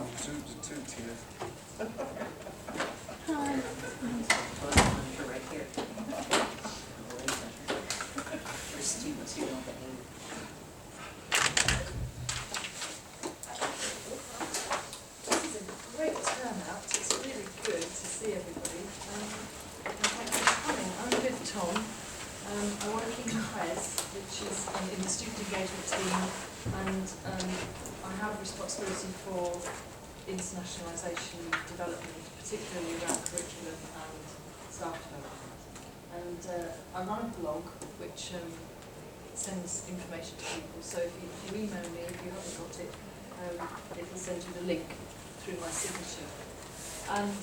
Right here. For students who don't behave. This is a great turnout. It's really good to see everybody. And thanks for coming. I'm with Tom. I work in CRES, which is in the student engagement team, and I have responsibility for internationalisation development, particularly around curriculum and staff development. And I run a blog which sends information to people. So if you email me, if you haven't got it, it will send you the link through my signature. And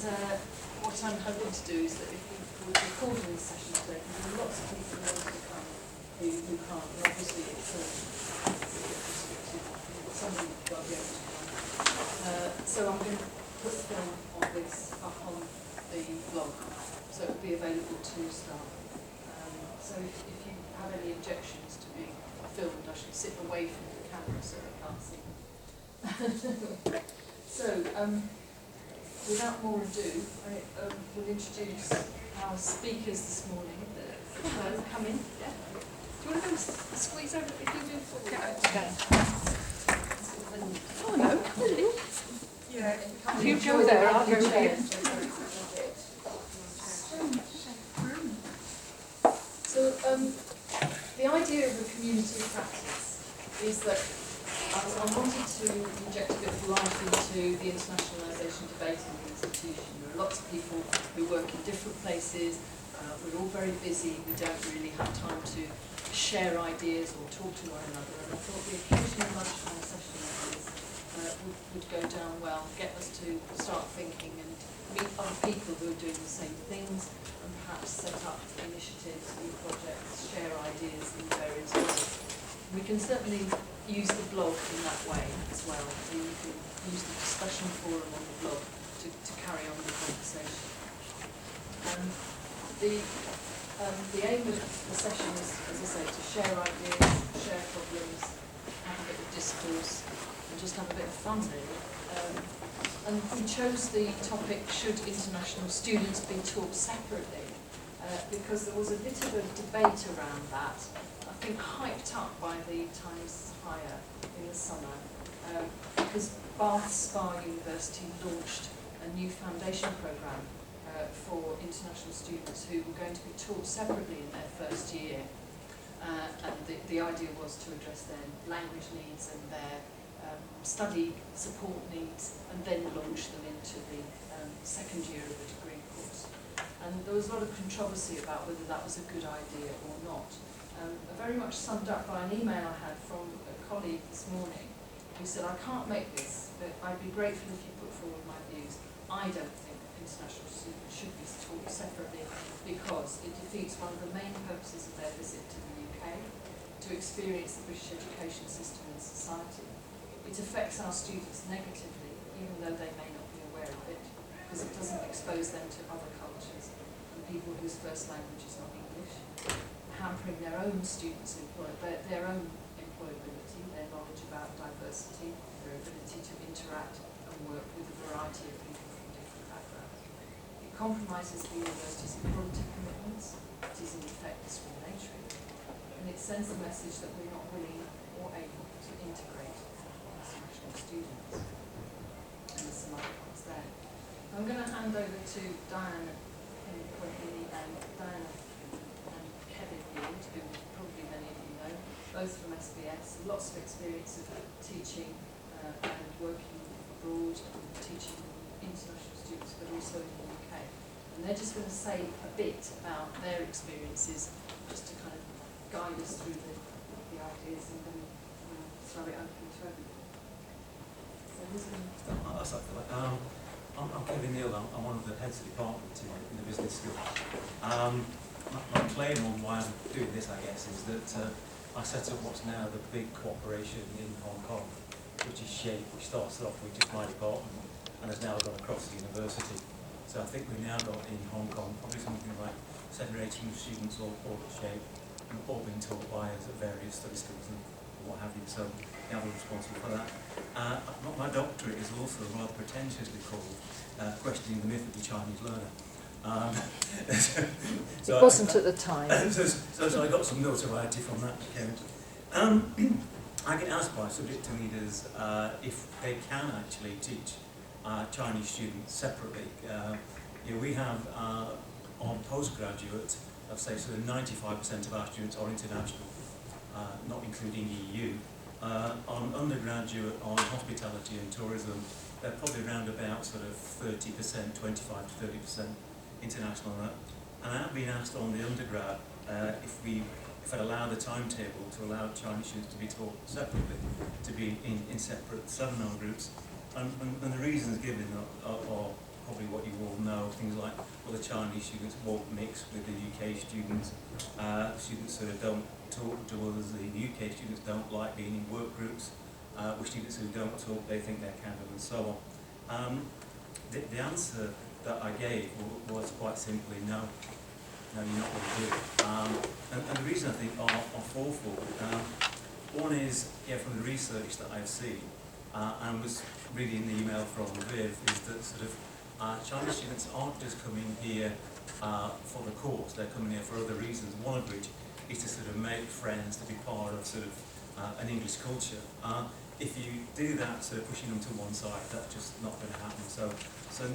what I'm hoping to do is that if we would record in this session today, because there are lots of people who want to come who can't, and obviously it's restricted, somebody won't be able to come. So I'm going to put the film of this up on the blog, so it will be available to staff. So if you have any objections to being filmed, I should sit away from the camera so they can't see. So, without more ado, I will introduce our speakers this morning. Hello, come in. Yeah. Do you want to go squeeze over if you do forward? Okay. Oh no, come in. Yeah. If you go there, I'll go here. So, the idea of a community of practice is that I wanted to inject a bit of life into the internationalisation debate in the institution. There are lots of people who work in different places. We're all very busy. We don't really have time to share ideas or talk to one another. And I thought the occasional lunchtime session like this would go down well, get us to start thinking and meet other people who are doing the same things, and perhaps set up initiatives, new projects, share ideas in various ways. We can certainly use the blog in that way as well. You can use the discussion forum on the blog to carry on the conversation. The aim of the session is, as I say, to share ideas, share problems, have a bit of discourse, and just have a bit of fun really. And we chose the topic, should international students be taught separately? Because there was a bit of a debate around that, I think hyped up by the Times Higher in the summer, because Bath Spa University launched a new foundation programme for international students who were going to be taught separately in their first year. And the idea was to address their language needs and their study support needs, and then launch them into the second year of the degree course. And there was a lot of controversy about whether that was a good idea or not. Very much summed up by an email I had from a colleague this morning who said, I can't make this, but I'd be grateful if you put forward my views. I don't think international students should be taught separately because it defeats one of the main purposes of their visit to the UK, to experience the British education system and society. It affects our students negatively, even though they may not be aware of it, because it doesn't expose them to other cultures and people whose first language is not English, hampering their own students' their own employability, their knowledge about diversity, their ability to interact and work with a variety of people from different backgrounds. It compromises the university's equality commitments, it is in effect discriminatory, and it sends the message that we're not willing or able to integrate international students. And there's some other points there. I'm going to hand over to Diana and Diana and Kevin Field, who probably many of you know, both from SBS, lots of experience of teaching and working abroad and teaching international students, but also in the UK. And they're just going to say a bit about their experiences, just to kind of guide us through the ideas, and then throw it open to everybody. So who's going to... I'm Kevin Neal. I'm one of the heads of the department in the business school. My claim on why I'm doing this, I guess, is that I set up what's now the big cooperation in Hong Kong, which is SHAPE, which started off with just my department and has now gone across the university. So I think we've now got in Hong Kong probably something like 7 or 8 students all at SHAPE, and all being taught by us at various study schools and what have you, so yeah, I'm responsible for that. My doctorate is also rather pretentiously called Questioning the Myth of the Chinese Learner. It wasn't at the time. So I got some notoriety from that account. I get asked by subject leaders if they can actually teach Chinese students separately. We have on postgraduate, I'd say sort of 95% of our students are international, not including EU. On undergraduate, on hospitality and tourism, they're probably around about sort of 30%, 25 to 30% international. And I've been asked on the undergrad if I'd allow the timetable to allow Chinese students to be taught separately, to be in separate seminar groups. And the reasons given are probably what you all know, things like, well, the Chinese students won't mix with the UK students, students sort of don't talk to others, the UK students don't like being in work groups, with students who don't talk, they think they're kind of, and so on. The answer that I gave was quite simply no, you're not going to do it. And the reason I think are fourfold. One is, from the research that I've seen, and was reading the email from Viv, is that sort of Chinese students aren't just coming here for the course, they're coming here for other reasons, one of which is to sort of make friends, to be part of sort of an English culture. If you do that, sort of pushing them to one side, that's just not going to happen. So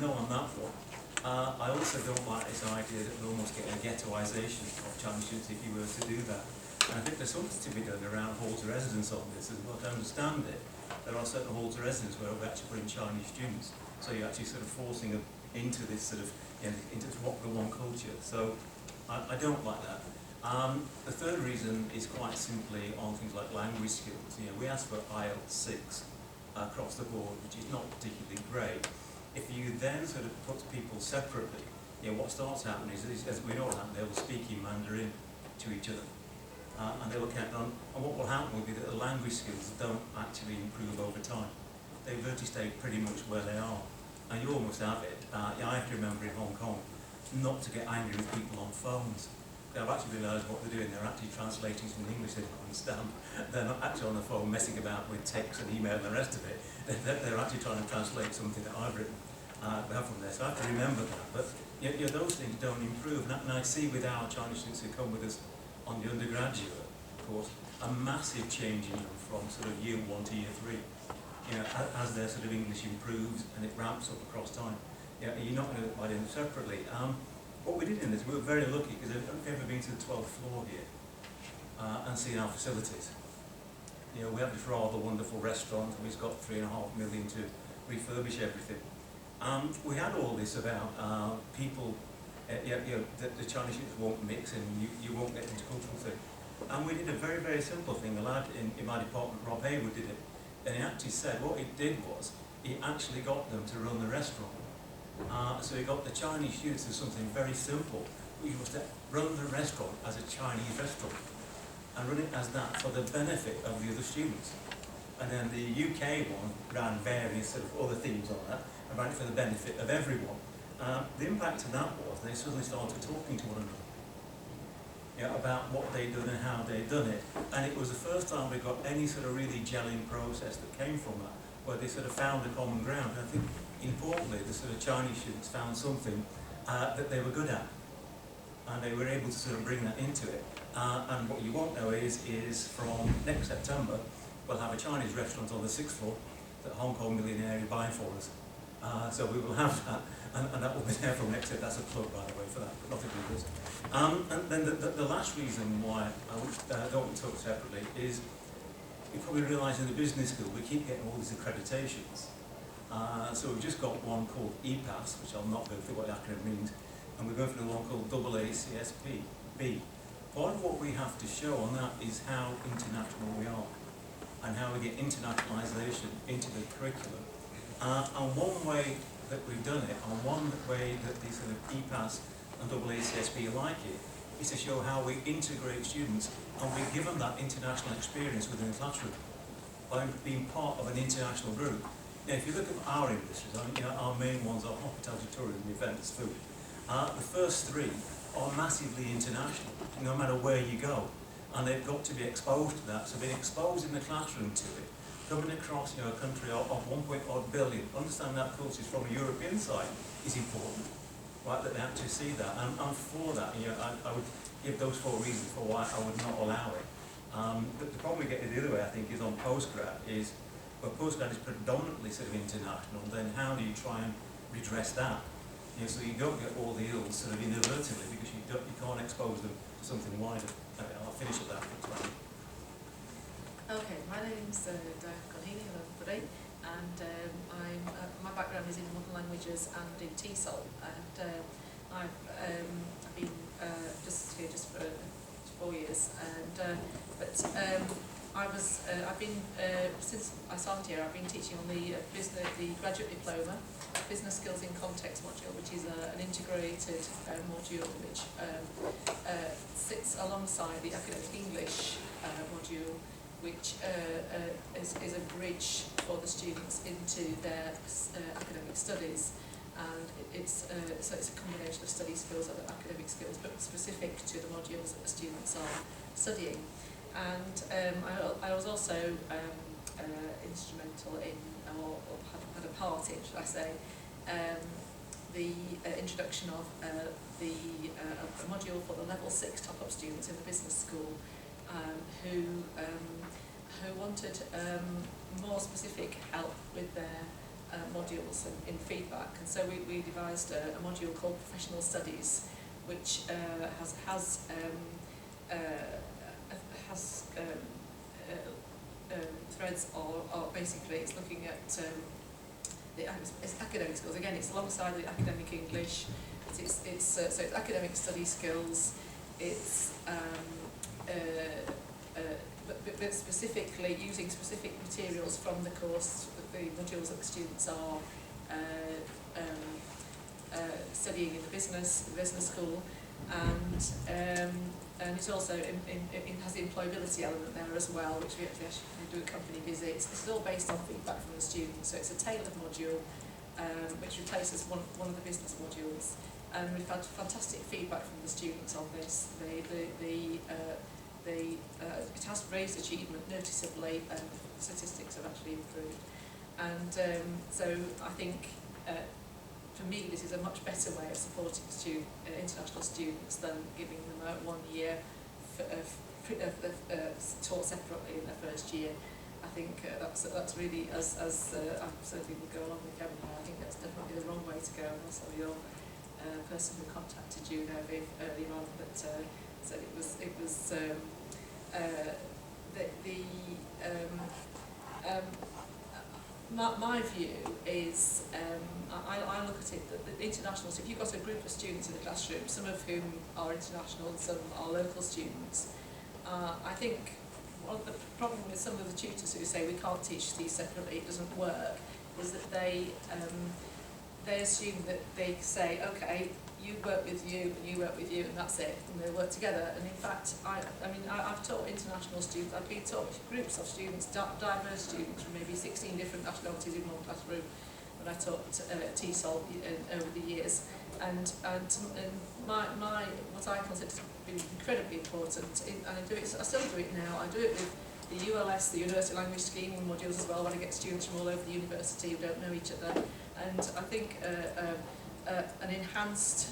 no on that one. I also don't like this idea that we're almost getting a ghettoisation of Chinese students if you were to do that. And I think there's something to be done around halls of residence on this as well. To understand it, there are certain halls of residence where we actually put in Chinese students. So you're actually sort of forcing them into this sort of, into the one culture. So I don't like that. The third reason is quite simply on things like language skills. We ask for IELTS 6 across the board, which is not particularly great. If you then sort of put people separately, what starts happening is, as we know what happened, they will speak in Mandarin to each other. And they will count on, and what will happen will be that the language skills don't actually improve over time. They virtually stay pretty much where they are. And you almost have it. I have to remember in Hong Kong not to get angry with people on phones. I've actually realised what they're doing. They're actually translating from English they don't understand. They're not actually on the phone messing about with text and email and the rest of it. They're actually trying to translate something that I've written from there. So I have to remember that. But those things don't improve. And I see with our Chinese students who come with us on the undergraduate course, a massive change in them from sort of year 1 to year 3. As their sort of English improves and it ramps up across time. You're not going to buy them separately. What we did in this, we were very lucky because I've ever been to the 12th floor here and seen our facilities. We have this rather wonderful restaurant and we've got $3.5 million to refurbish everything. We had all this about people, the Chinese students won't mix and you won't get into cultural thing. And we did a very, very simple thing. A lad in my department, Rob Haywood, did it. And he actually said what he did was, he actually got them to run the restaurant. So he got the Chinese students to do something very simple, which was to run the restaurant as a Chinese restaurant and run it as that for the benefit of the other students. And then the UK one ran various sort of other themes on that and ran it for the benefit of everyone. The impact of that was they suddenly started talking to one another about what they'd done and how they'd done it. And it was the first time we got any sort of really gelling process that came from that, where they sort of found a common ground. And I think, importantly, the sort of Chinese students found something that they were good at, and they were able to sort of bring that into it. And what you won't know is from next September, we'll have a Chinese restaurant on the 6th floor that Hong Kong Millionaire is buying for us. So we will have that, and that will be there from next year. That's a plug, by the way, for that, but nothing to do with this. And then the last reason why I don't want to talk separately is, you probably realise in the business school we keep getting all these accreditations. So we've just got one called EPAS, which I'll not go through what the acronym means, and we're going for the one called AACSB. Part of what we have to show on that is how international we are, and how we get internationalisation into the curriculum. And one way that we've done it, and one way that the sort of EPAS and AACSB like it, is to show how we integrate students and we give them that international experience within the classroom by being part of an international group. If you look at our industries, our main ones are hospitality, tourism, events, food. The first three are massively international, no matter where you go. and they've got to be exposed to that. So being exposed in the classroom to it, coming across a country of 1.odd billion, understand that culture is from a European side is important, right? That they actually see that, and for that, I would give those 4 reasons for why I would not allow it. But the problem we get the other way, I think, is on postgrad. Is well, postgrad is predominantly sort of international. Then how do you try and redress that? So you don't get all the ills sort of inadvertently because you can't expose them to something wider. I'll finish at that. Okay, my name's Diane Conheely, I'm from Bray, and my background is in modern languages and in TESOL, and I've been just here just for 4 years, and I've been since I started here, I've been teaching on the graduate diploma, Business Skills in Context module, which is an integrated module which sits alongside the academic English module, which is a bridge for the students into their academic studies, and it's a combination of study skills and academic skills, but specific to the modules that the students are studying. And I was also instrumental in, or had a part in, should I say, the introduction of a module for the level 6 top-up students in the business school, who wanted more specific help with their modules and in feedback, and so we devised a module called Professional Studies, which has threads, or basically it's looking at it's academic skills. Again, it's alongside the academic English. So it's academic study skills. It's but specifically using specific materials from the course, the modules that the students are studying in the business school, and it's also it has the employability element there as well, which we actually do at company visits. This is all based on feedback from the students, so it's a tailored module which replaces one of the business modules, and we've had fantastic feedback from the students on this. It has raised achievement noticeably, and statistics have actually improved. And so I think for me this is a much better way of supporting international students than giving them a 1 year taught separately in their first year. I think that's really, as I certainly would go along with Kevin, I think that's definitely the wrong way to go. And also your person who contacted you there earlier on that said it was my view is I look at it that the internationals, if you've got a group of students in the classroom, some of whom are international and some are local students, I think one of the problem with some of the tutors who say we can't teach these separately, it doesn't work, is that they assume that they say, okay, you work with you and you work with you and that's it, and they work together. And in fact, I've taught international students, I've been taught groups of students, diverse students from maybe 16 different nationalities in one classroom when I taught TESOL over the years. And my what I consider to be incredibly important, and I still do it now, I do it with the ULS, the University Language Scheme modules as well, when I get students from all over the university who don't know each other. And I think an enhanced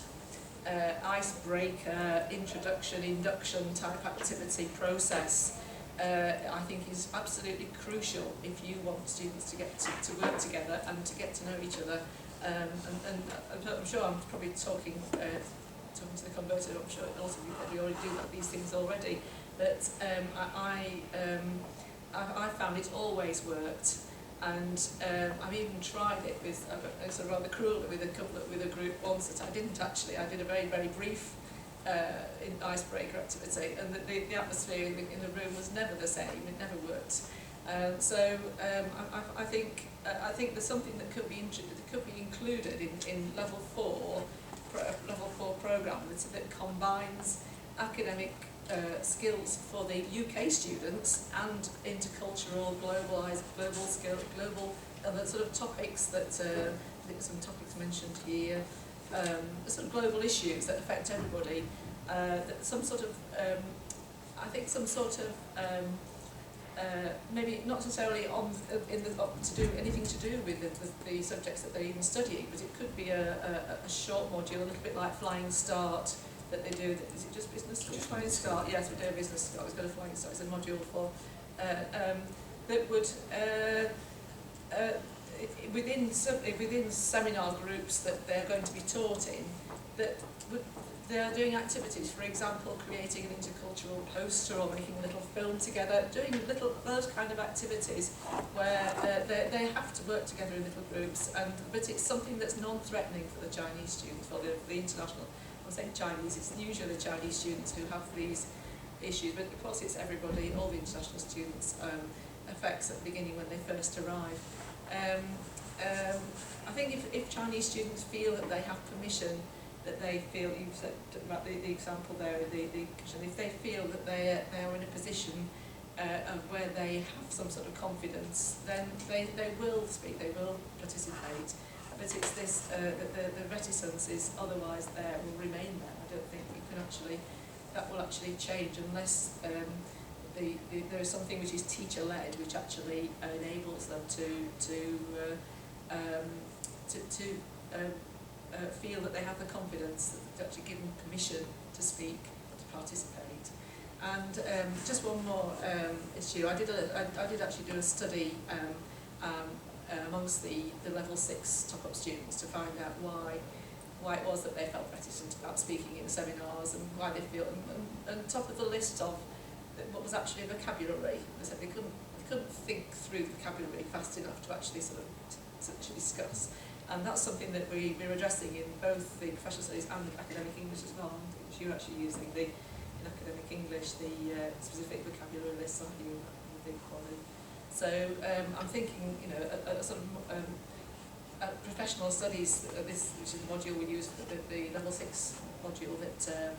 icebreaker, introduction, induction type activity process I think is absolutely crucial if you want students to get to work together and to get to know each other. And I'm sure I'm probably talking to the converted, I'm sure a lot of you probably already do these things already, but I found it always worked. And I've even tried it with, sort of rather cruel, with a group once that I didn't actually. I did a very, very brief icebreaker activity, and the atmosphere in the room was never the same. It never worked. So I think there's something that could be included in level 4 programme that combines academic skills for the UK students and intercultural, global the sort of topics that I think some topics mentioned here, sort of global issues that affect everybody. That some sort of I think some sort of maybe not necessarily to do anything to do with the subjects that they're even studying, but it could be a short module, a little bit like Flying Start that they do. Is it just business? Flying Start, yes, we do a business start. It's got a Flying Start. It's a module for that would within seminar groups that they're going to be taught in, that they are doing activities, for example, creating an intercultural poster or making a little film together, doing those kind of activities where they have to work together in little groups, but it's something that's non-threatening for the Chinese students, or the international. I'm saying Chinese, it's usually the Chinese students who have these issues, but of course it's everybody, all the international students affects at the beginning when they first arrive. I think if Chinese students feel that they have permission, that they feel, you've said about the example there, if they feel that they are in a position of where they have some sort of confidence, then they will speak, they will participate. But it's this, the reticence is otherwise there, will remain there. I don't think we can actually, that will actually change unless there is something which is teacher-led, which actually enables them to feel that they have the confidence, that actually give them permission to speak, to participate. And just one more issue. I did actually do a study amongst the level 6 top-up students to find out why it was that they felt reticent about speaking in seminars, and why they feel, and top of the list of what was actually vocabulary. They said they couldn't think through the vocabulary fast enough to actually sort of to discuss. And that's something that we're addressing in both the professional studies and academic English as well. Because you're actually using in academic English the specific vocabulary lists, aren't you, in the quality. So I'm thinking, you know, a sort of professional studies, this which is the module we use for the level 6 module that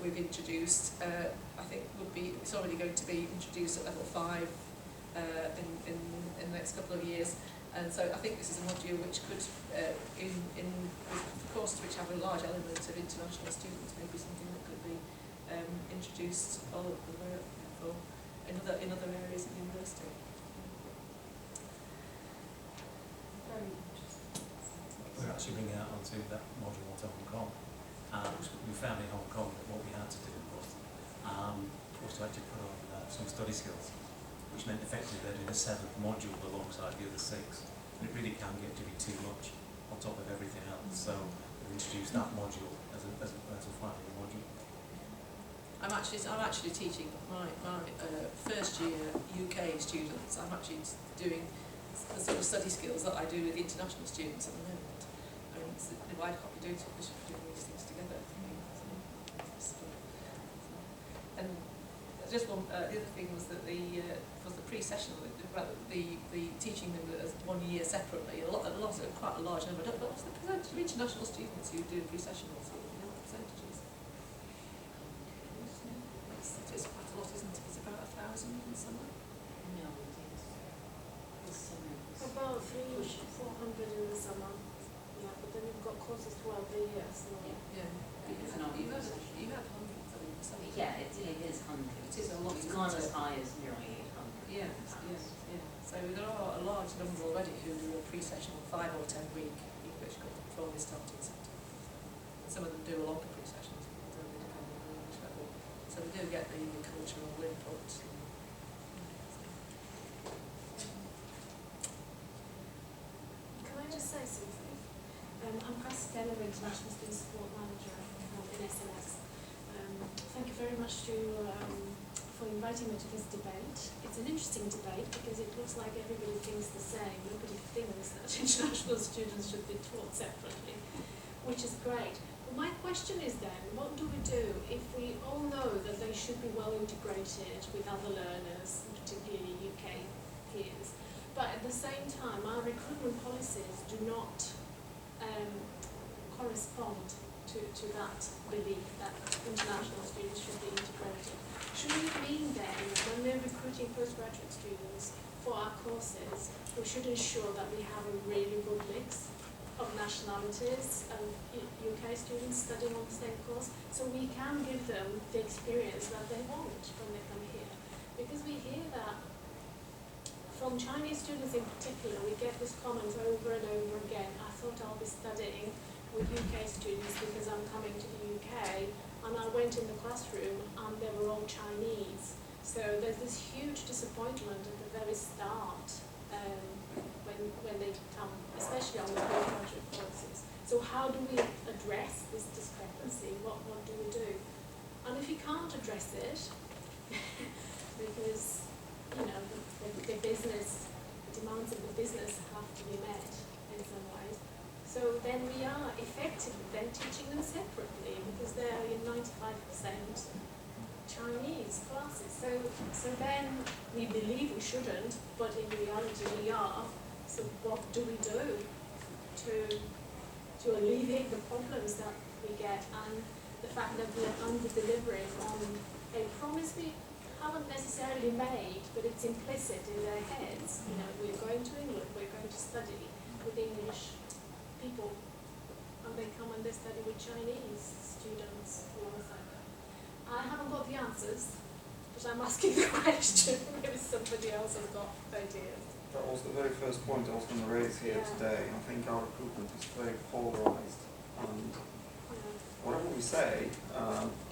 we've introduced. I think it's already going to be introduced at level 5 in the next couple of years. And so I think this is a module which could, in courses which have a large element of international students, maybe something that could be introduced all in other areas of the university. Very interesting. We're actually bringing that onto that module to Hong Kong. We found in Hong Kong that what we had to do was to actually put on some study skills, which meant effectively they're doing a 7th module alongside the other 6. And it really can get to be too much on top of everything else. So we introduced that module as a final module. I'm actually teaching my first year UK students. I'm actually doing the sort of study skills that I do with international students at the moment. I mean, why can't we do it? We should be doing these things together. And just one, the other thing was that the pre-sessional, the teaching them as 1 year separately. Quite a large number. What's the percentage of international students who do pre-sessionals? Do you know what percentages? It's quite a lot, isn't it? It's about 1,000 in summer. No, it's summer. About 300-400 in the summer. Yeah, but then we've got courses throughout the year, so Yeah. You have hundreds of in the summer. Yeah, it is hundreds. It is a lot, It's isn't gone it? as high as nearly 800. Yeah. So there are a large number already who do a pre-sessional 5 or 10 week English course before they start in September. And some of them do a longer pre-sessions, depending on the English level. So we do get the cultural input. can I just say something? I'm Cassie Taylor, International Student Support Manager in SNS. Thank you very much for inviting me to this debate. It's an interesting debate because it looks like everybody thinks the same. Nobody thinks that international students should be taught separately, which is great. But my question is then, what do we do if we all know that they should be well integrated with other learners, particularly UK peers, but at the same time our recruitment policies do not correspond to that belief that international students should be integrated? Should we mean then, when we're recruiting postgraduate students for our courses, we should ensure that we have a really good mix of nationalities of UK students studying on the same course, so we can give them the experience that they want when they come here. Because we hear that from Chinese students in particular, we get this comment over and over again, I thought I'll be studying with UK students because I'm coming to the UK, and I went in the classroom and they were all Chinese. So there's this huge disappointment at the very start when they come, especially on the postgraduate courses. So how do we address this discrepancy? What do we do? And if you can't address it, because the business, the demands of the business have to be met in some ways. So then we are effectively then teaching them separately because they are in 95% Chinese classes. So then we believe we shouldn't, but in reality we are. So what do we do to alleviate the problems that we get and the fact that we are under-delivering on a promise we haven't necessarily made, but it's implicit in their heads. We're going to England, we're going to study with English people, and they come and they study with Chinese students alongside them. I haven't got the answers, but I'm asking the question. Maybe somebody else has got ideas. That was the very first point I was going to raise here today. I think our recruitment is very polarised, and whatever we say,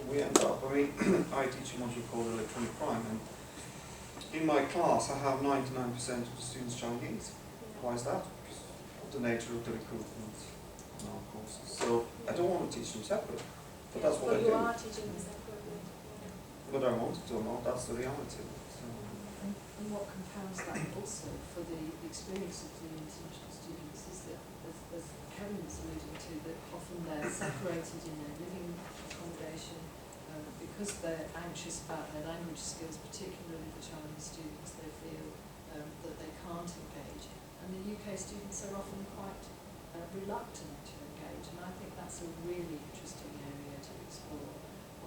we end up, I teach a module called Electronic Crime, and in my class I have 99% of the students Chinese. Why is that? Because of the nature of the recruitment in our courses. So I don't want to teach them separate, but that's what I do. You are teaching them separately. Whether I want it or not, that's the reality. And what compounds that also for the experience of the international students is that, as Karen was alluding to, that often they're separated in their living accommodation because they're anxious about their language skills, particularly the Chinese students. They feel that they can't engage, and the UK students are often quite reluctant to engage, and I think that's a really interesting area to explore,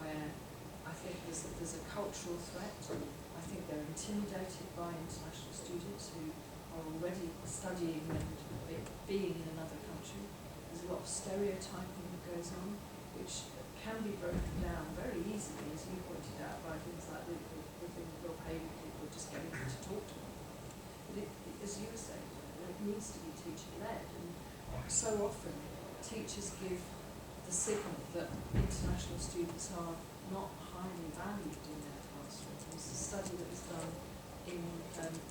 where I think there's a cultural threat. I think they're intimidated by international students who are already studying and being in another country. There's a lot of stereotyping that goes on, which can be broken down very easily, as you pointed out, by things like the thing that you're paying people, just getting them to talk to them. But as you were saying, it needs to be teacher-led, and so often teachers give the signal that international students are not highly valued in their classroom. There was a study that was done in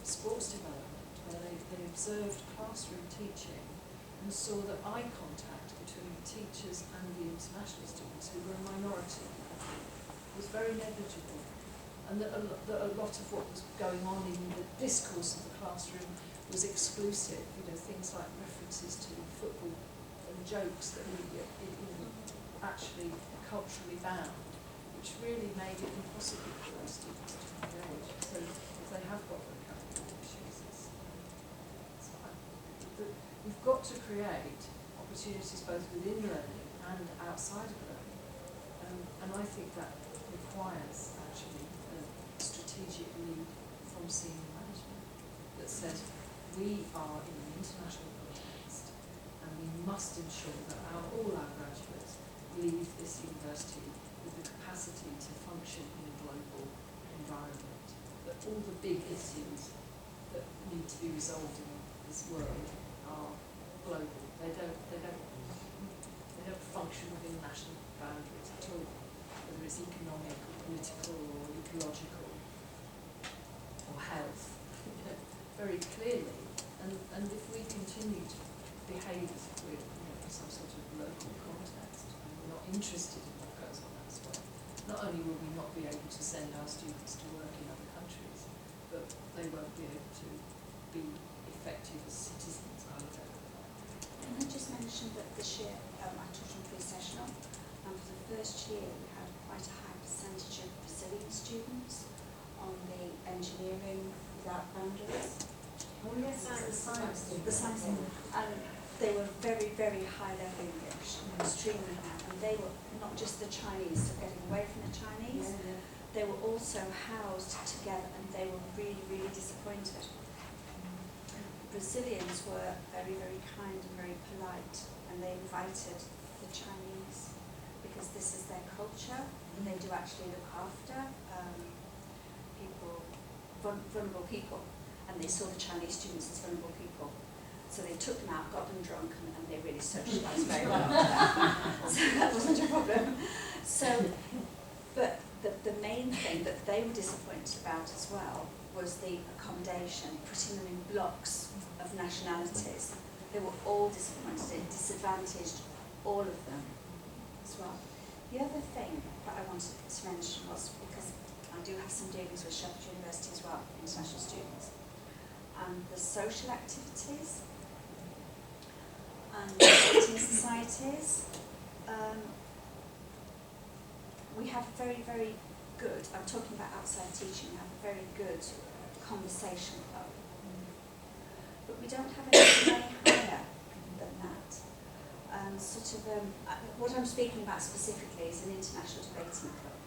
sports development where they observed classroom teaching and saw that eye contact between the teachers and the international students, who were a minority, was very negligible, and that a lot of what was going on in the discourse of the classroom was exclusive. Things like references to football and jokes that were actually culturally bound, which really made it impossible for those students to engage. So if they have got vocabulary issues, we've got to create opportunities both within learning and outside of learning. And I think that requires actually a strategic lead from senior management that says we are in an international context and we must ensure that all our graduates leave this university with the capacity to function in a global environment, that all the big issues that need to be resolved in this world are global. They don't function within national boundaries at all, whether it's economic or political or ecological or health, very clearly. And if we continue to behave with some sort of local context, and we're not interested in what goes on elsewhere, not only will we not be able to send our students to work in other countries, but they won't be able to be effective as citizens either. Can I just mention that this year I taught on pre-sessional, and for the first year we had quite a high percentage of Brazilian students on the engineering without boundaries. Oh yes, the science thing. The science thing. And they were very, very high level English, extremely high, and they were not just the Chinese, so getting away from the Chinese, they were also housed together, and they were really, really disappointed Brazilians were very, very kind and very polite, and they invited the Chinese because this is their culture, and they do actually look after people, vulnerable people, and they saw the Chinese students as vulnerable people. So they took them out, got them drunk, and they really socialised very well. So that wasn't a problem. So, but the main thing that they were disappointed about as well was the accommodation, putting them in blocks of nationalities. They were all disappointed. It disadvantaged all of them as well. The other thing that I wanted to mention was, because I do have some dealings with Sheffield University as well, international students, and the social activities and creating societies. We have very, very good, I'm talking about outside teaching, we have a very good conversation club. But we don't have anything any higher than that. What I'm speaking about specifically is an international debating club.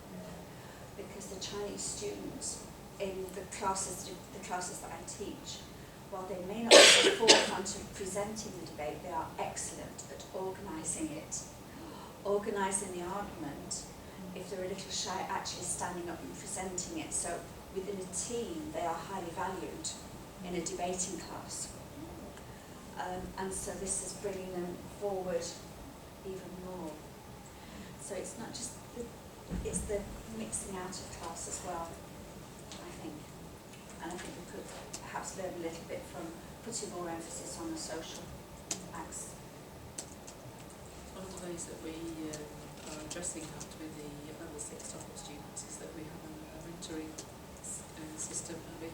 Because the Chinese students in the classes that I teach, while they may not be at the forefront of presenting the debate, they are excellent at organising it, organising the argument. If they're a little shy, actually standing up and presenting it. So within a team, they are highly valued in a debating class. And so this is bringing them forward even more. So it's not just it's the mixing out of class as well, I think. And I think we could perhaps learn a little bit from putting more emphasis on the social acts. One of the ways that we are addressing that with the level 6 top-up students is that we have a mentoring system, and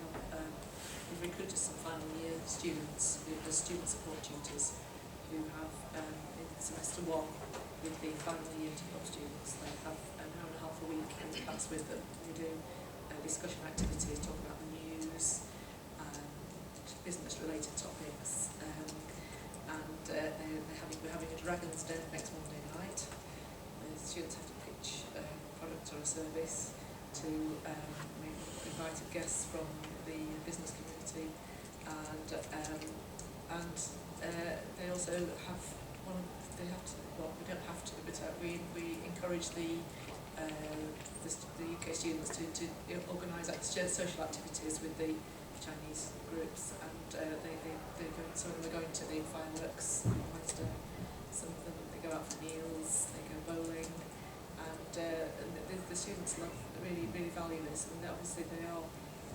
we've recruited some final year students, as student support tutors, who have in semester 1 with the final year top-up students. They have an hour and a half a week in class with them. We do discussion activities, talk about the news, business-related topics, and we're having a Dragon's Den next Monday night. The students have to pitch a product or a service to invited guests from the business community, and they also have we don't have to, but we encourage the UK students to organise social activities with the Chinese groups, and some of them are going to the fireworks on Wednesday, some of them they go out for meals, they go bowling, and the students really value this, and obviously the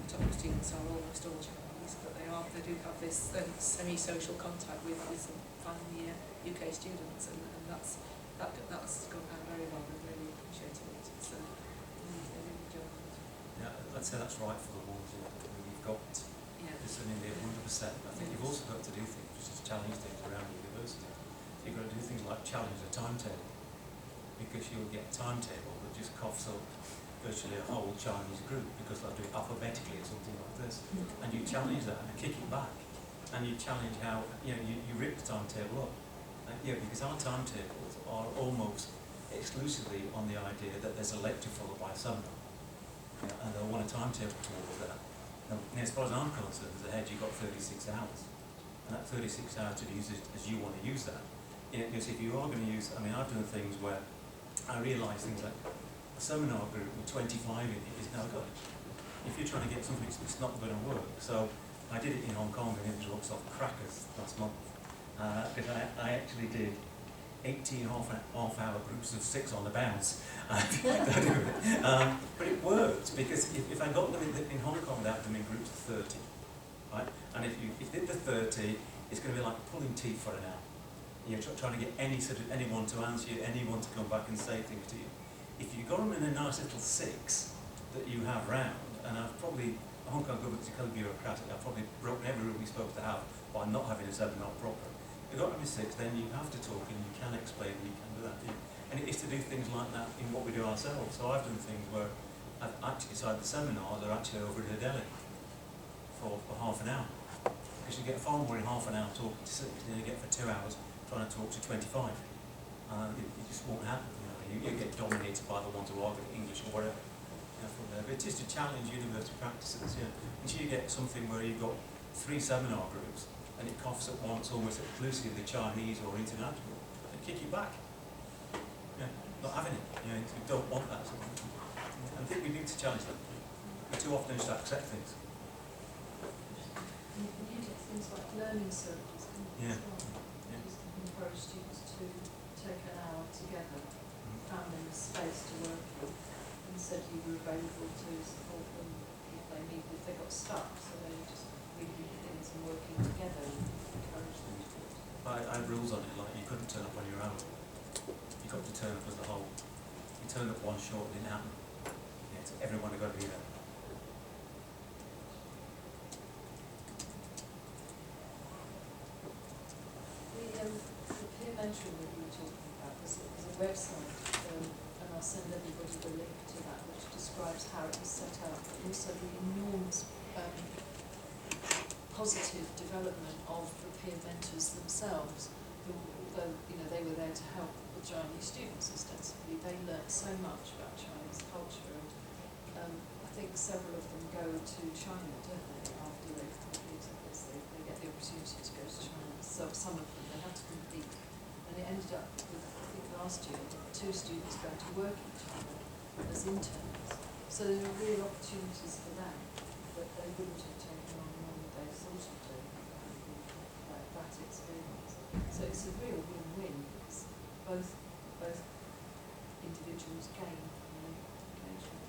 top students are almost all Chinese, but they do have this semi-social contact with some final year UK students, and that's gone down very well. They're really appreciating it. It's they really enjoy it. Yeah, I'd say that's right for the ones you've got. Yeah. It's in there 100%. I think you've also got to do things just to challenge things around the university. You've got to do things like challenge the timetable, because you'll get a timetable that just coughs up virtually a whole Chinese group because they'll do it alphabetically or something like this. And you challenge that and kick it back. And you challenge how, you rip the timetable up. Because our timetables are almost exclusively on the idea that there's a lecture followed by a seminar. And they'll want a timetable towards that. Now, as far as I'm concerned, as a head, you've got 36 hours. And that 36 hours to use it as you want to use that. Because if you are going to use, I've done things where I realise things like a seminar group with 25 in it is no good. If you're trying to get something, it's not going to work. So I did it in Hong Kong and it was off crackers last month. Because I actually did 18 half-hour groups of 6 on the bounce. But it worked, because if I got them in Hong Kong, I had them in groups of 30. Right? And if you did the 30, it's going to be like pulling teeth for an hour. You're trying to get anyone to answer you, anyone to come back and say things to you. If you got them in a nice little 6 that you have round, and Hong Kong government's incredibly bureaucratic, I've probably broken every rule we're supposed to have by not having a seminar proper. If you've got them in 6, then you have to talk and you can explain and you can do that. And it is to do things like that in what we do ourselves. So I've done things where I've actually decided the seminars are actually over in Delhi for half an hour. Because you get far more in half an hour talking to 6 than you get for 2 hours trying to talk to 25. It just won't happen. You get dominated by the ones who argue English or whatever. From there. But it is to challenge university practices. And so you get something where you've got 3 seminar groups, and it coughs at once almost exclusively Chinese or international, they kick you back. Not having it, we don't want that. I think we need to challenge that. We too often just accept things. You can get things like learning circles, can you, Yeah. as well? Yeah. Just encourage students to take an hour together, found in a space to work in, and said you were available to support them if they need, if they got stuck, so they just reading things and working together and encourage them to do it. I had rules on it, like you couldn't turn up on your own. You got to turn up as a whole. You turned up one short, it didn't happen. So everyone had got to be there. The peer mentoring that you were talking about was a website, and I'll send everybody the link to that, which describes how it was set up, but also the enormous positive development of the peer mentors themselves, who, although they were there to help the Chinese students ostensibly, they learnt so much about Chinese culture, and I think several of them go to China, don't they, after they've completed this, they get the opportunity to go to China. So some of them, they had to compete, and it ended up with, I think last year, 2 students going to work in China as interns. So there are real opportunities for them that they wouldn't have taken on they thought of doing that experience. So it's a real win-win because both individuals gain from the engagement.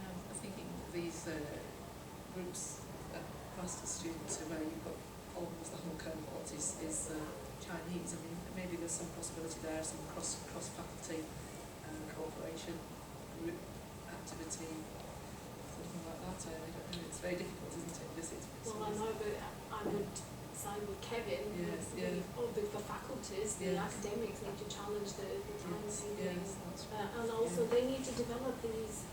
I'm thinking these groups of master's students who where you've got almost the whole cohort is Chinese. I mean, maybe there's some possibility there, some cross faculty cooperation, group activity, something like that. I don't know. It's very difficult, isn't it? Because Well, I know, but I would side with Kevin. Yes, The faculties, the Yes. academics need to challenge the time seeking. Yes, that's right. And also they need to develop these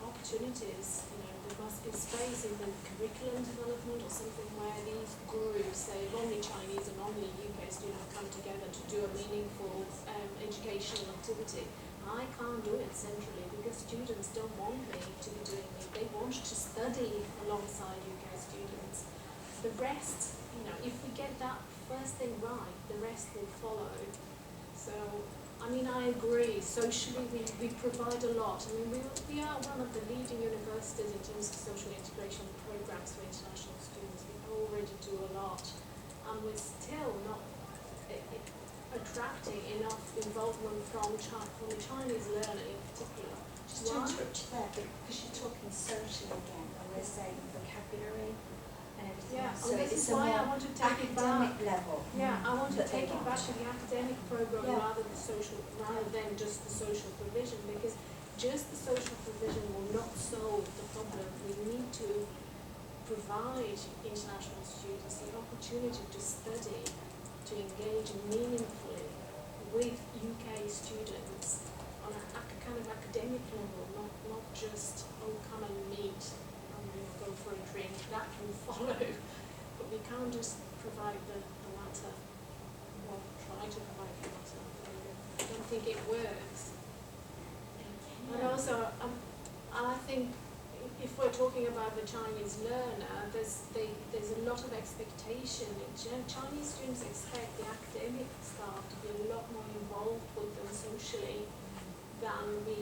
opportunities. There must be space in the curriculum development or something where these groups, say only Chinese and only UK students, come together to do a meaningful educational activity. I can't do it centrally because students don't want me to be doing it. They want to study alongside UK students. The rest, if we get that first thing right, the rest will follow. So, I agree. Socially, we provide a lot. We are one of the leading universities in terms of social integration programs for international students. We already do a lot, and we're still not attracting enough involvement from the Chinese learner in particular. Just to interrupt you there, because you're talking social again, and we're saying vocabulary and everything Yeah, else. and So this it's is a why I more want to take it back. academic level. Yeah, I want to that they take it back to the academic program Yeah. rather than just the social provision, because just the social provision will not solve the problem. We need to provide international students the opportunity to study, to engage meaningfully with UK students on a kind of academic level, not just, come and meet and go for a drink. That can follow, but we can't just provide the latter, or try to provide the latter. I don't think it works. And also, I think if we're talking about the Chinese learner, there's a lot of expectation. Chinese students expect the academic staff to be a lot more involved with them socially than we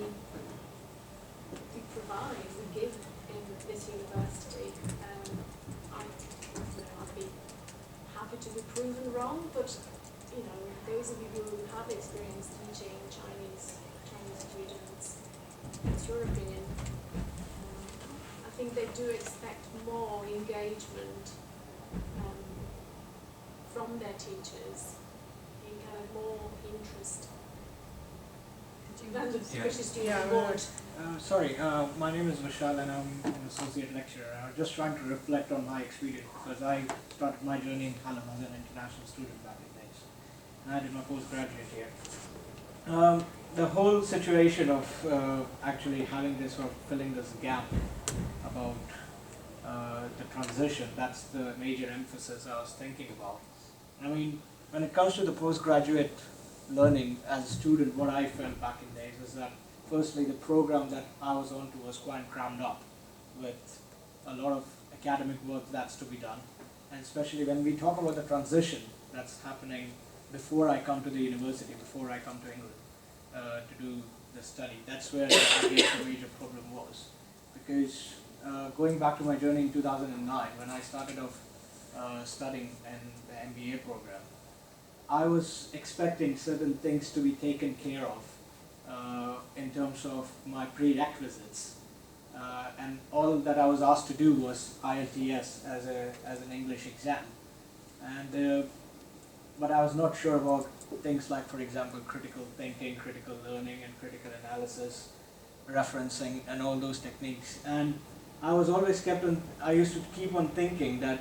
provide, we give in this university. I'd be happy to be proven wrong, but those of you who have experience teaching Chinese students, what's your opinion? I think they do expect more engagement from their teachers, in kind of more interest than the British student would. Sorry, my name is Vishal and I'm an associate lecturer. I was just trying to reflect on my experience because I started my journey in Hallam as an international student back in days. And I did my postgraduate here. The whole situation of actually having this or filling this gap about the transition, that's the major emphasis I was thinking about. When it comes to the postgraduate learning as a student, what I felt back in days is that firstly the program that I was on to was quite crammed up with a lot of academic work that's to be done. And especially when we talk about the transition that's happening before I come to the university, before I come to England to do the study, that's where I guess the major problem was. Because going back to my journey in 2009, when I started off studying in the MBA program, I was expecting certain things to be taken care of in terms of my prerequisites. And all that I was asked to do was IELTS as an English exam. And but I was not sure about things like, for example, critical thinking, critical learning, and critical analysis, referencing, and all those techniques. And I was always I used to keep on thinking that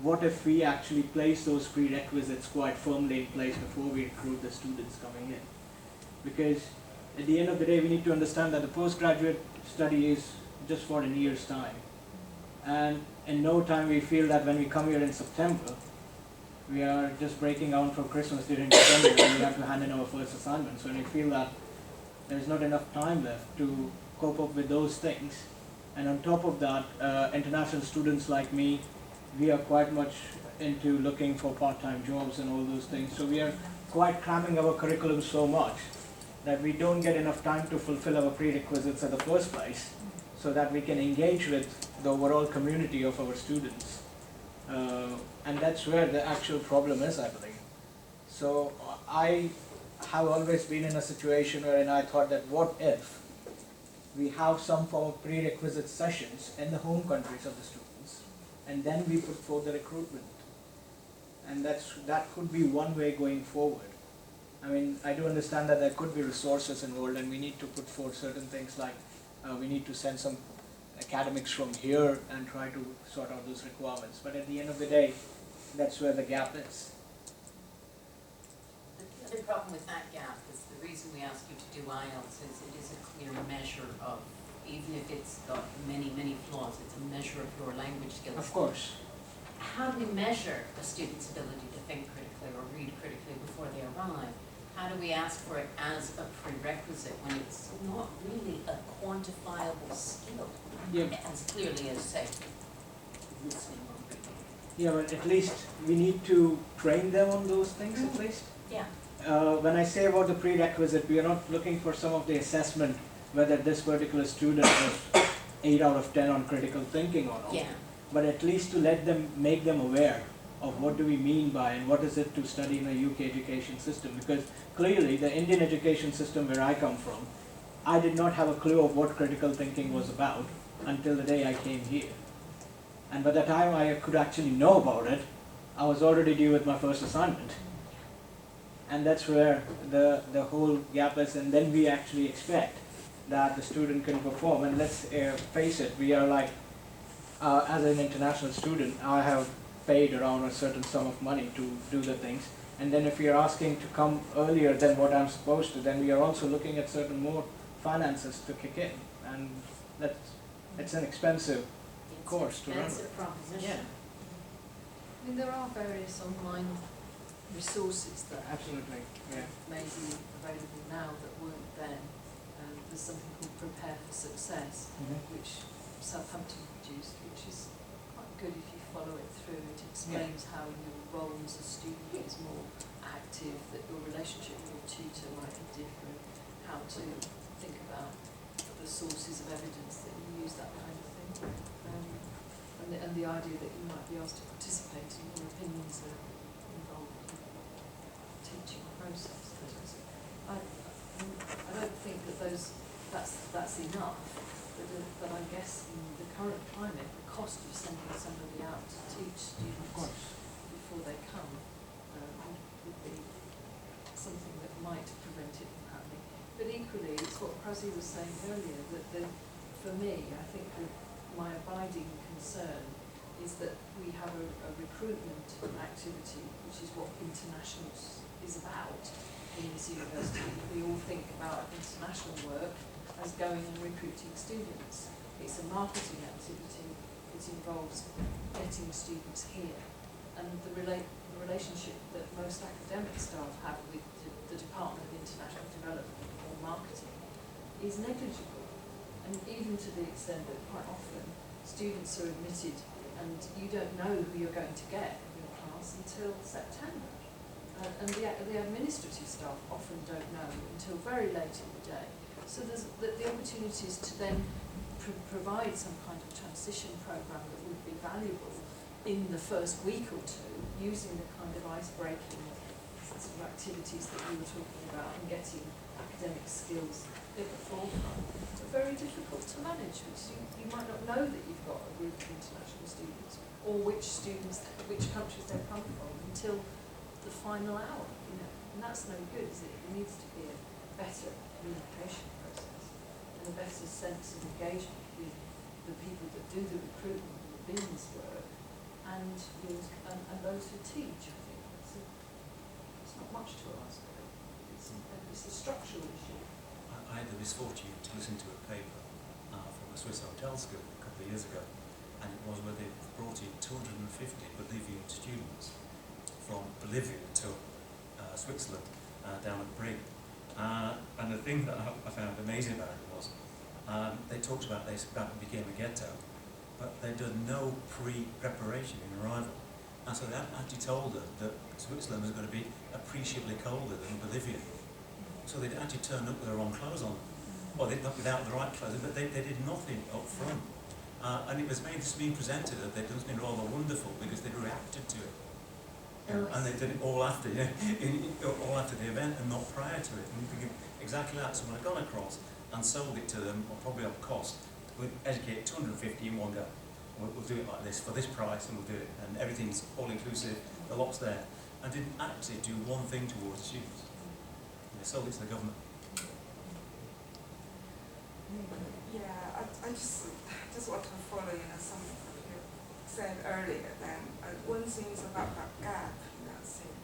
what if we actually place those prerequisites quite firmly in place before we recruit the students coming in? Because at the end of the day, we need to understand that the postgraduate study is just for a year's time. And in no time we feel that when we come here in September, we are just breaking out from Christmas during December and we have to hand in our first assignments. When we feel that there's not enough time left to cope up with those things. And on top of that, international students like me, we are quite much into looking for part-time jobs and all those things. So we are quite cramming our curriculum so much that we don't get enough time to fulfill our prerequisites in the first place, so that we can engage with the overall community of our students. And that's where the actual problem is, I believe. So I have always been in a situation wherein I thought that what if we have some form of prerequisite sessions in the home countries of the students, and then we put forth the recruitment. And that could be one way going forward. I mean, I do understand that there could be resources involved, and we need to put forth certain things like we need to send some academics from here and try to sort out those requirements. But at the end of the day, that's where the gap is. The other problem with that gap is the reason we ask you to do IELTS is it is a clear measure of, even if it's got many, many flaws, it's a measure of your language skills. Of course. How do we measure a student's ability to think critically or read critically before they arrive? How do we ask for it as a prerequisite when it's not really a quantifiable skill? Yeah. As clearly as, say, listening or reading. Yeah, but at least we need to train them on those things at least. Yeah. When I say about the prerequisite, we are not looking for some of the assessment whether this particular student was 8 out of 10 on critical thinking or not. Yeah. But at least to let them, make them aware of what do we mean by and what is it to study in a UK education system. Because clearly the Indian education system where I come from, I did not have a clue of what critical thinking was about until the day I came here. And by the time I could actually know about it, I was already due with my first assignment. And that's where the whole gap is, and then we actually expect that the student can perform. And let's face it, we are like, as an international student, I have paid around a certain sum of money to do the things. And then if we are asking to come earlier than what I'm supposed to, then we are also looking at certain more finances to kick in. And it's an expensive course to run. It's an expensive proposition. I mean, there are various online resources that Absolutely, yeah. may be available now that weren't then. There's something called Prepare for Success, which Southampton produced, which is quite good if you follow it through. It explains how your role as a student is more active, that your relationship with your tutor might be different, how to think about the sources of evidence that you use, that kind of thing. And the idea that you might be asked to participate and your opinions are involved in the teaching process. I don't think that that's enough, but I guess in the current climate, the cost of sending somebody out to teach students before they come would be something that might prevent it from happening. But equally, it's what Prasy was saying earlier, that for me, I think that my abiding concern is that we have a recruitment activity, which is what internationals is about in this university. We all think about international work as going and recruiting students. It's a marketing activity that involves getting students here. And the relationship that most academic staff have with the Department of International Development or marketing is negligible. And even to the extent that quite often students are admitted and you don't know who you're going to get in your class until September. And the administrative staff often don't know until very late in the day. So there's the opportunities to then provide some kind of transition programme that would be valuable in the first week or two, using the kind of ice-breaking sort of activities that you were talking about and getting academic skills at the forefront, are very difficult to manage, because you might not know that you've got a group of international students, or which countries they've come from, until the final hour, you know, and that's no good, is it? There needs to be a better communication process and a better sense of engagement with the people that do the recruitment and the business work, and those who teach. I think it's not much to ask, but it's a structural issue. I had the misfortune to listen to a paper from a Swiss hotel school a couple of years ago, and it was where they brought in 250 Bolivian students from Bolivia to Switzerland down at Brig. And the thing that I found amazing about it was they talked about this about it became a ghetto, but they'd done no pre-preparation in arrival. And so they actually told them that Switzerland was going to be appreciably colder than Bolivia. So they'd actually turned up with the wrong clothes on. Well, not without the right clothes, but they did nothing up front. And it was being presented that they'd done something rather wonderful because they'd reacted to it. And they did it all after, all after the event and not prior to it. And you think exactly that. So when I've gone across and sold it to them, or probably at cost, we'll educate 250 in one go. We'll do it like this, for this price, and we'll do it. And everything's all-inclusive, the lot's there. And didn't actually do one thing towards the students. And they sold it to the government. Yeah, I just want to follow, something you said earlier. Then one thing is about that gap, thing.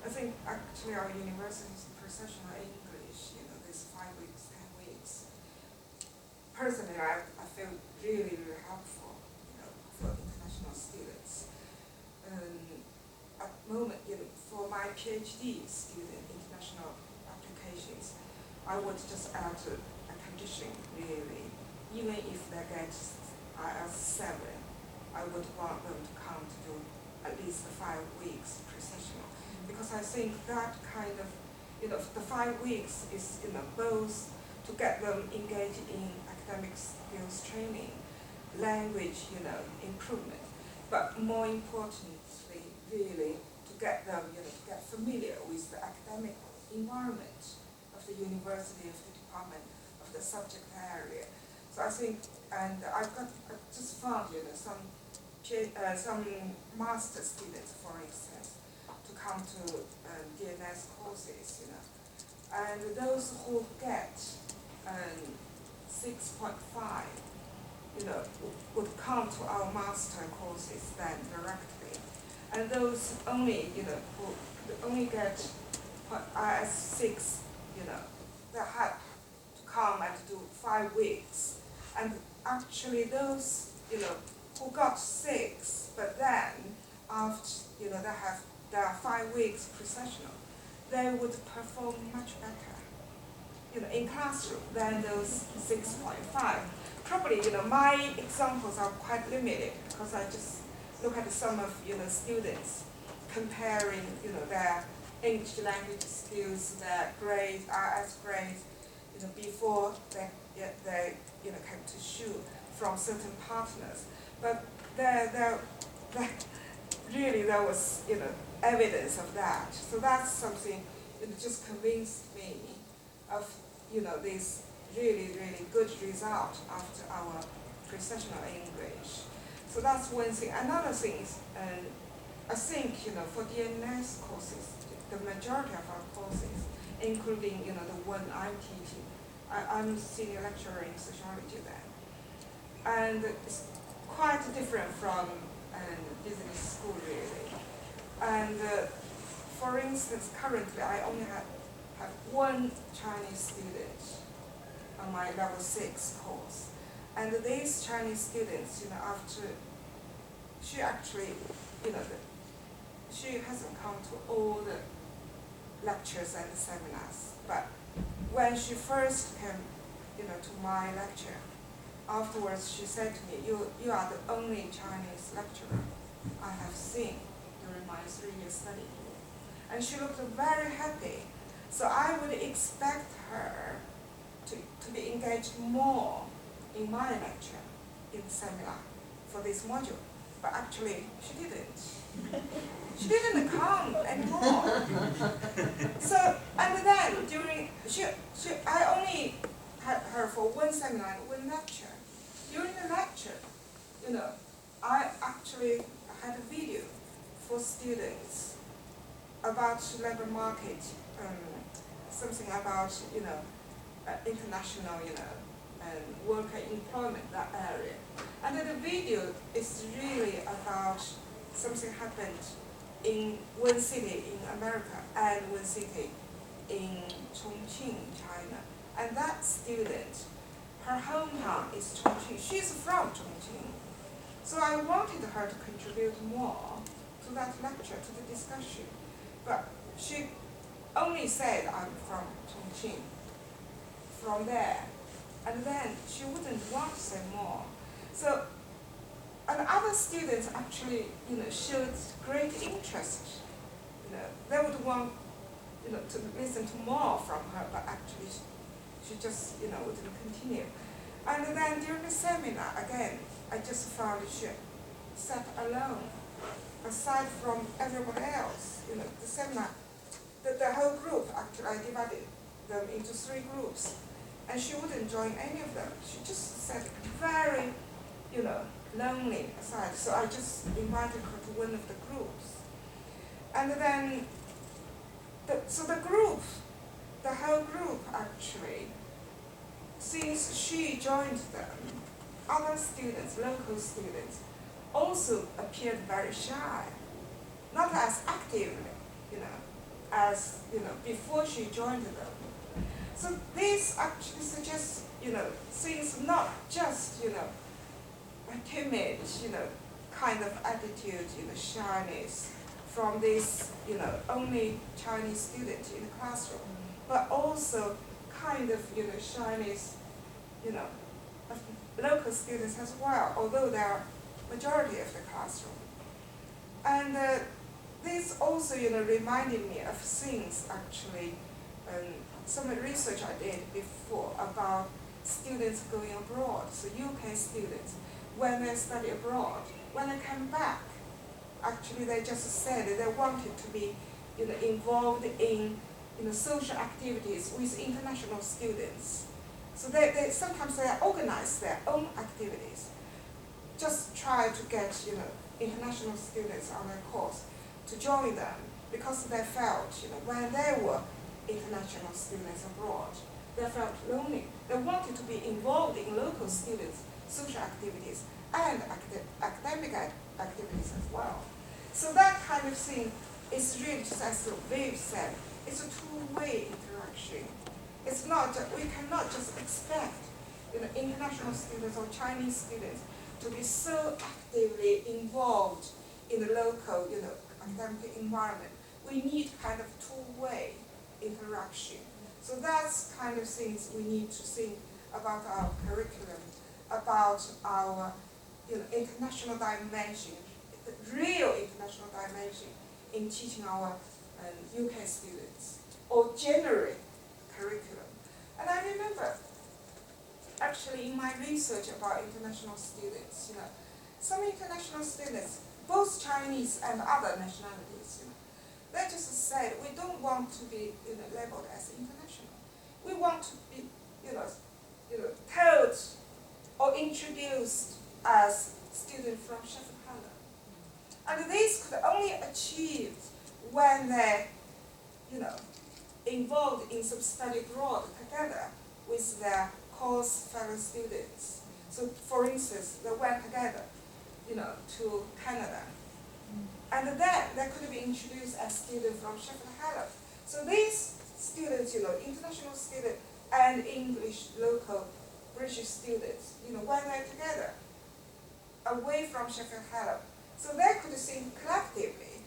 I think actually our university's professional English, this 5 weeks, 10 weeks. Personally, I feel really, really helpful, for international students. At the moment, for my PhD student international applications, I would just add a condition, really. Even if they get IELTS 7, I would want them to come to do at least 5 weeks professional. Because I think that kind of, the 5 weeks is, both to get them engaged in academic skills training, language, improvement, but more importantly, really, to get them, to get familiar with the academic environment of the university, of the department, of the subject area. So I think, and I just found, some master students, for instance, to come to DNS courses, and those who get 6.5, would come to our master courses then directly, and those only, who only get IS 6, they had to come and do 5 weeks, and actually those, who got 6, but then after, they have their 5 weeks professional, they would perform much better, in classroom than those 6.5. Probably, my examples are quite limited because I just look at some of, students comparing, their English language skills, their grades, RS grades, before they came to SHU from certain partners. But there was, evidence of that. So that's something that just convinced me of, this really, really good result after our professional English. So that's one thing. Another thing is, I think, for DNS courses, the majority of our courses, including, the one I'm teaching, I'm senior lecturer in sociology then. And it's quite different from business school, really. And for instance, currently I only have one Chinese student on my level 6 course. And these Chinese students, after she actually, she hasn't come to all the lectures and seminars, but when she first came, to my lecture, afterwards she said to me, you are the only Chinese lecturer I have seen during my 3-year study here. And she looked very happy. So I would expect her to be engaged more in my lecture, in the seminar, for this module. But actually, she didn't. She didn't come anymore. So, and then I only had her for one seminar, one lecture. During the lecture, I actually had a video for students about labor market, something about, international, and worker employment, that area. And then the video is really about something happened in one city in America and one city in Chongqing, China. And that student, her hometown is Chongqing. She's from Chongqing. So I wanted her to contribute more to that lecture, to the discussion. But she only said, I'm from Chongqing, from there. And then she wouldn't want to say more. So, and other students actually, showed great interest. They would want, to listen to more from her, but actually she just, wouldn't continue. And then during the seminar, again, I just found she sat alone, aside from everybody else. The seminar, the whole group, actually, I divided them into 3 groups. And she wouldn't join any of them. She just sat very, lonely aside. So I just invited her to one of the groups. And then, the whole group actually, since she joined them, other students, local students, also appeared very shy. Not as actively, as, before she joined them. So this actually suggests, things not just, a timid, kind of attitude, shyness from this, only Chinese student in the classroom, but also kind of, shyness, of local students as well, although they are majority of the classroom. And this also, reminded me of things actually, some research I did before about students going abroad, so UK students, when they study abroad, when they come back, actually they just said that they wanted to be, involved in, social activities with international students. So they sometimes they organize their own activities, just try to get, international students on their course to join them, because they felt, when they were international students abroad, they felt lonely. They wanted to be involved in local students' social activities and academic activities as well. So that kind of thing is really, just as Viv said, it's a two-way interaction. It's not, we cannot just expect, international students or Chinese students to be so actively involved in the local, academic environment. We need kind of two-way interaction. So that's kind of things we need to think about our curriculum, about our, international dimension, the real international dimension in teaching our UK students, or generate curriculum. And I remember, actually, in my research about international students, some international students, both Chinese and other nationalities, they just said, we don't want to be, labeled as international. We want to be, told or introduced as students from Sheffield Hallam. And this could only achieve when they, involved in some study abroad together with their course fellow students. So, for instance, they went together, to Canada. And then they could be introduced as students from Sheffield Hallam. So these students, international students and English local British students, when they're together, away from Sheffield Hallam, so they could think collectively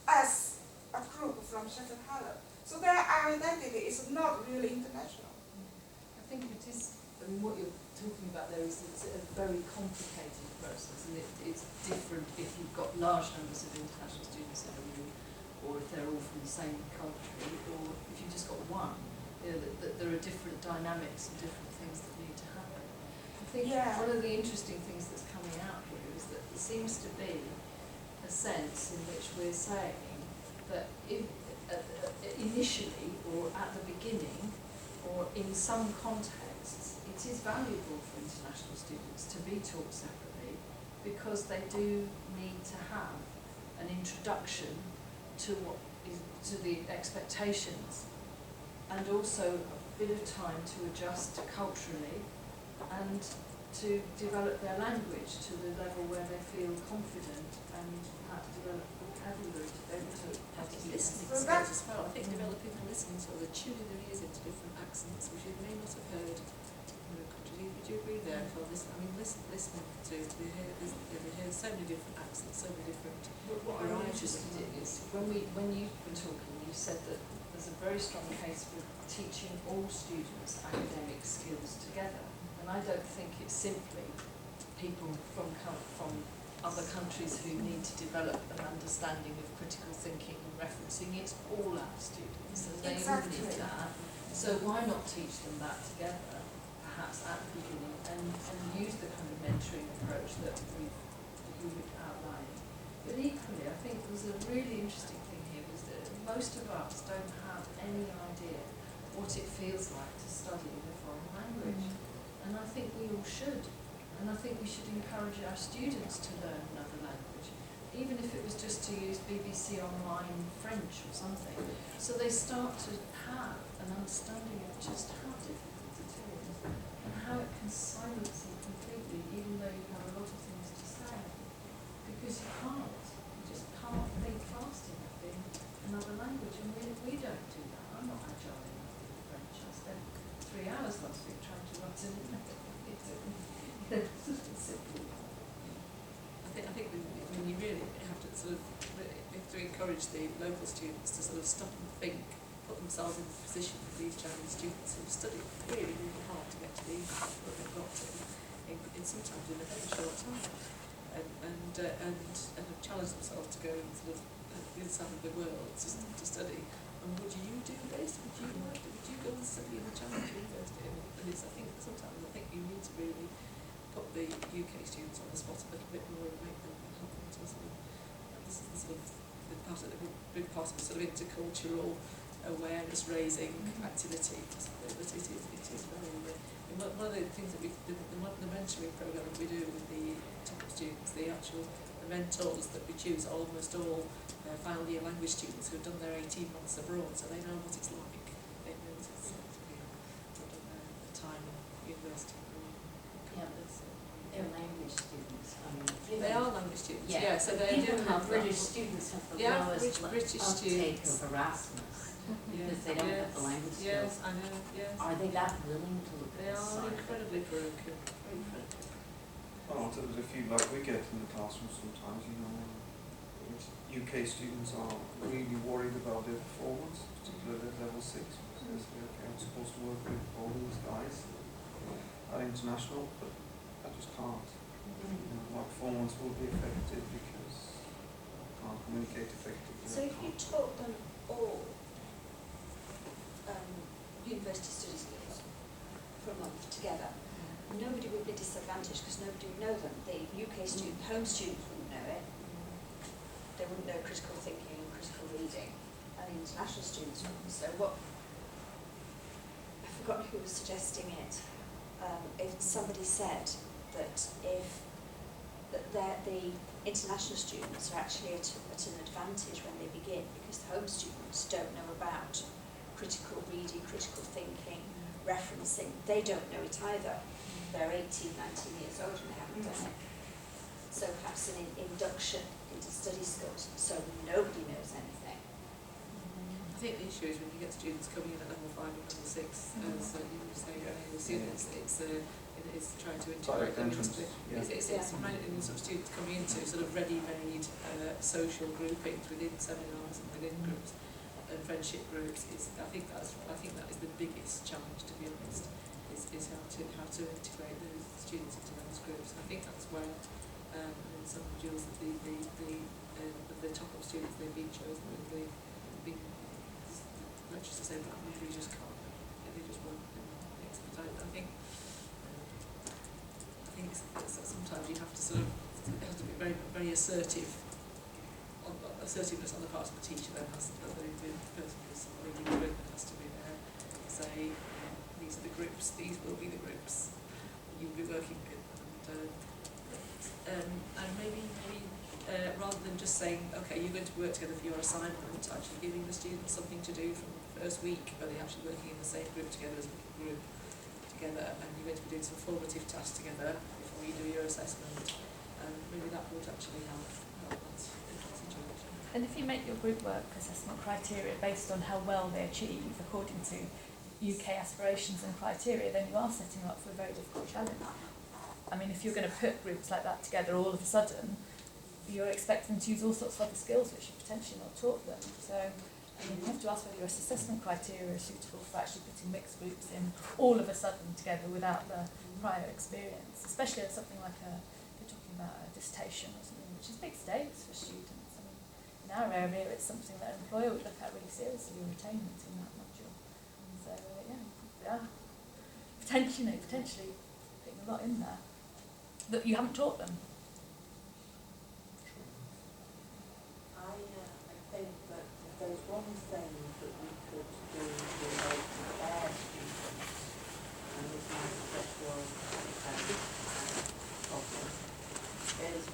as a group from Sheffield Hallam. So their identity is not really international. I think it is I mean, what you're talking about there is it's a very complicated process, and it's different if you've got large numbers of international students in a room, or if they're all from the same country, or if you've just got one. You know, that there are different dynamics and different things that need to happen. I think one of the interesting things that's coming out here is that there seems to be a sense in which we're saying that if, initially or at the beginning or in some contexts, it is valuable for international students to be taught separately because they do need to have an introduction to what is to the expectations, and also a bit of time to adjust culturally and to develop their language to the level where they feel confident and perhaps develop vocabulary to be able to Listening Well, skills that- as well. I think developing the listening skills, the tuning their ears into different accents, which you may not have heard in other countries. Would you agree there? For this, I mean, listening to we hear so many different accents, so many different. What I'm interested in is when you've been talking, you said that there's a very strong case for teaching all students academic skills together, and I don't think it's simply people from other countries who need to develop an understanding of critical thinking and referencing. It's all our students, and they all need that. So why not teach them that together, perhaps at the beginning, and use the kind of mentoring approach that we've outlined. But equally, I think there's a really interesting thing here, is that most of us don't have any idea what it feels like to study in a foreign language. And I think we all should. And I think we should encourage our students to learn another language, even if it was just to use BBC Online French or something. So they start to have an understanding of just how difficult it is and how it can silence you completely, even though you have a lot of things to say. Because you can't. You just can't think fast enough in another language. And we don't do that. I'm not agile enough with French. I spent 3 hours last week trying to write an email. Simple. I think you really have to sort of encourage the local students to sort of stop and think, put themselves in the position of these Chinese students who've studied really, really hard to get to the English that they've got to, in sometimes in a very short time, and have challenged themselves to go sort of the other side of the world to study. And would you do this? Would you go and study in a Chinese university? And it's, I think you need to really put the UK students on the spot a little bit more and make them help them to sort of, this is the sort of the part of the big part of the sort of intercultural awareness raising activity. But it is very one of the things that the mentoring program that we do with the top students, the mentors that we choose are almost all final year language students who have done their 18 months abroad, so they know what it's like. They know what it's like to be done their time in university. Yeah, but they're language students. I mean, They are language students. Yeah, So they do even have British that. students have the Yeah, lowest British uptake students. of Erasmus because they don't have the language Yes, skills. I know. Yes. Are they that willing to look They at this are side? incredibly parochial. Very parochial. Well, there's a few like we get in the classroom sometimes, you know, which UK students are really worried about their performance, particularly at level 6, because they say, okay, I'm supposed to work with all these guys at international, but I just can't. You know, my performance will be affected because I can't communicate effectively. So if you taught them all university study skills for a month together, nobody would be disadvantaged because nobody would know them. The UK student, home students wouldn't know it. They wouldn't know critical thinking and critical reading, and the international students wouldn't. So what, I forgot who was suggesting it, if somebody said that the international students are actually at an advantage when they begin because the home students don't know about critical reading, critical thinking, referencing. They don't know it either. They're 18, 19 years old and they haven't done it. So perhaps an induction into study skills so nobody knows anything. I think the issue is when you get students coming in at level 5 and level 6, as you were saying, the students, it's trying to integrate them into it's in sort of students coming into sort of ready-made social groupings within seminars and within groups and friendship groups. I think that is the biggest challenge, to be honest. is how to integrate the students into those groups. And I think that's where in some modules that the top-up students, they've been chosen, and they've been lecturers to say that we just can't, they just won't things. But I think sometimes you have to sort of, it has to be very, very assertive. Assertiveness on the part of the teacher then has the person who's leading the group has to be there. Say, these are the groups, these will be the groups you'll be working with, and maybe rather than just saying, okay, you're going to work together for your assignment, actually giving the students something to do from the first week, where they're actually working in the same group together as a group together, and you're going to be doing some formative tasks together before you do your assessment, and maybe that would actually help that situation. And if you make your group work assessment criteria based on how well they achieve according to UK aspirations and criteria, then you are setting them up for a very difficult challenge. I mean, if you're going to put groups like that together all of a sudden, you're expecting them to use all sorts of other skills which you've potentially not taught them. So I mean, you have to ask whether your assessment criteria are suitable for actually putting mixed groups in all of a sudden together without the prior experience, especially as something like you're talking about a dissertation or something, which is big stakes for students. I mean, in our area, it's something that an employer would look at really seriously, your attainment in that module. So yeah, potentially putting a lot in there that you haven't taught them. I think that if there's one thing that we could do to help prepare students, and this might affect your problem, is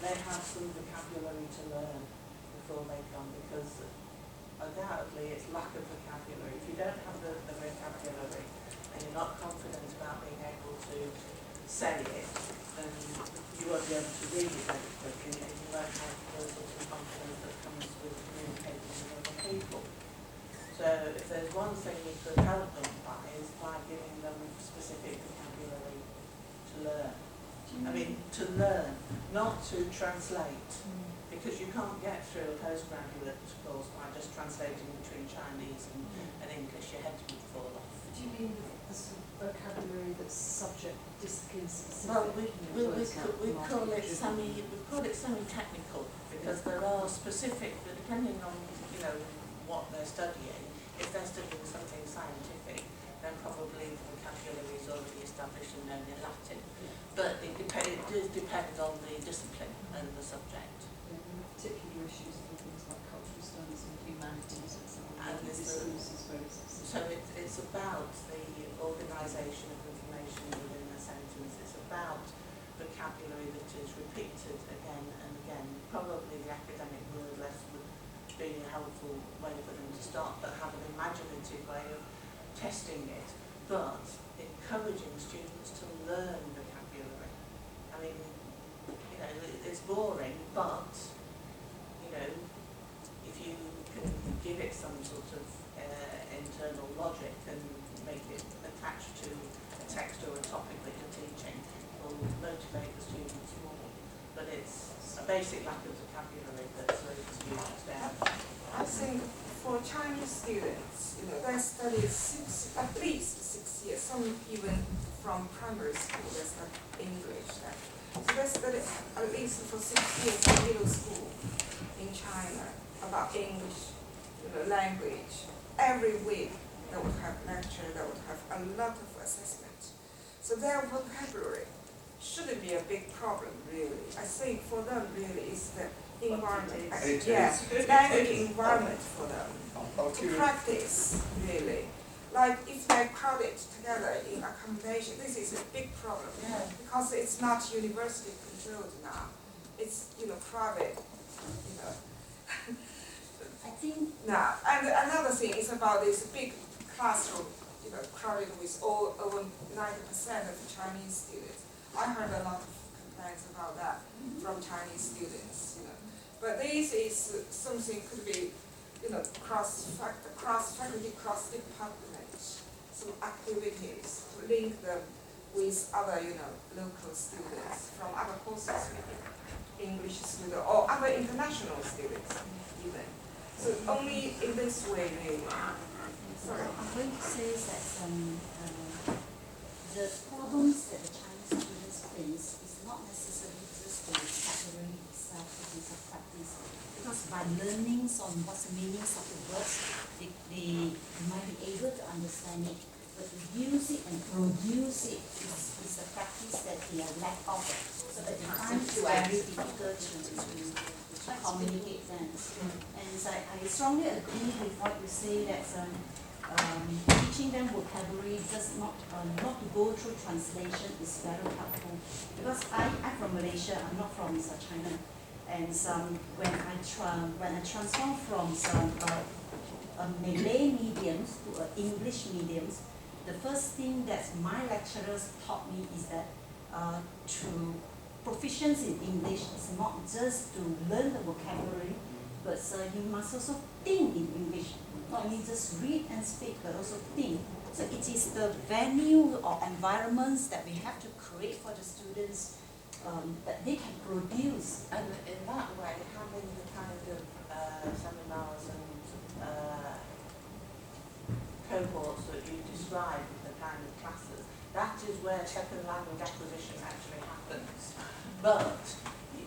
they have some vocabulary to learn before they come, because undoubtedly it's lack of vocabulary. If you don't have the vocabulary and you're not confident about being able to say it, then you won't be able to read it very quickly, and you won't have the sort of confidence that comes with communicating with other people. So if there's one thing we could help them by, is by giving them specific vocabulary to learn. I mean, to learn, not to translate, because you can't get through a postgraduate course by just translating between Chinese and English. Your head would fall off. Do you mean the sort of vocabulary that's subject discipline specific? Well, we call it semi-technical, because there are specific, depending on what they're studying. If they're studying something scientific, then probably the vocabulary is already established and known in Latin. But it does depend on the discipline and the subject. Particular issues for things like cultural studies and humanities and so on. And this is very specific. So it's about the organisation of information within a sentence. It's about vocabulary that is repeated again and again. Probably the academic word list would be a helpful way for them to start, but have an imaginative way of testing it, but encouraging students to learn vocabulary. I mean, it's boring, but if you can give it some sort of internal logic and make it attached to a text or a topic that you're teaching, it will motivate the students more. But it's a basic lack of vocabulary that slows the students down. I think for Chinese students, they study at least 6 years, some even from primary school, they study English. So they study at least for 6 years in middle school in China about English, language. Every week they would have lecture, they would have a lot of assessment. So their vocabulary shouldn't be a big problem, really. I think for them really is the environment. Language environment for them to practice, really. Like if they're crowded together in accommodation, this is a big problem because it's not university controlled now. It's private, I think now. And another thing is about this big classroom, crowded with over 90% of Chinese students. I heard a lot of complaints about that from Chinese students, But this is something could be, cross-faculty, cross-department, some activities to link them with other, local students from other courses, maybe English students or other international students even. So only in this way, really. Sorry. I'm going to say that the problems that the Chinese students face is not necessarily just the vocabulary itself, it is a practice. Because by learning on what's the meanings of the words, they might be able to understand it. But to use it and produce it is a practice that they are lack of. So at the time it's very difficult to communicate them. And so I strongly agree with what you say that teaching them vocabulary does not to go through translation is very helpful. Because I'm from Malaysia, I'm not from China. And when I transform from Malay mediums to English mediums, the first thing that my lecturers taught me is that to proficiency in English is not just to learn the vocabulary, but you must also think in English. Not only just read and speak, but also think. So it is the venue or environments that we have to create for the students that they can produce. And in that way, having the kind of seminars and cohorts that you describe, the kind of classes, that is where second language acquisition actually happens. But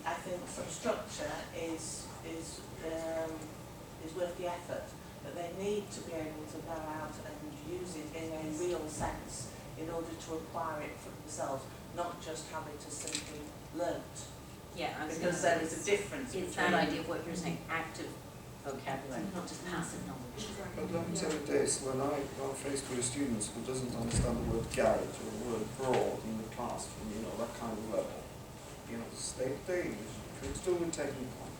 I think some structure is worth the effort. But they need to be able to go out and use it in a real sense in order to acquire it for themselves, not just have it as simply learnt. Yeah, Because there is a difference It's between that idea of what you're saying, active vocabulary, not just passive knowledge. But let me tell you this, when I'm faced with students who doesn't understand the word garage or the word broad in the classroom, you know, that kind of level, you know, they it's still in technical.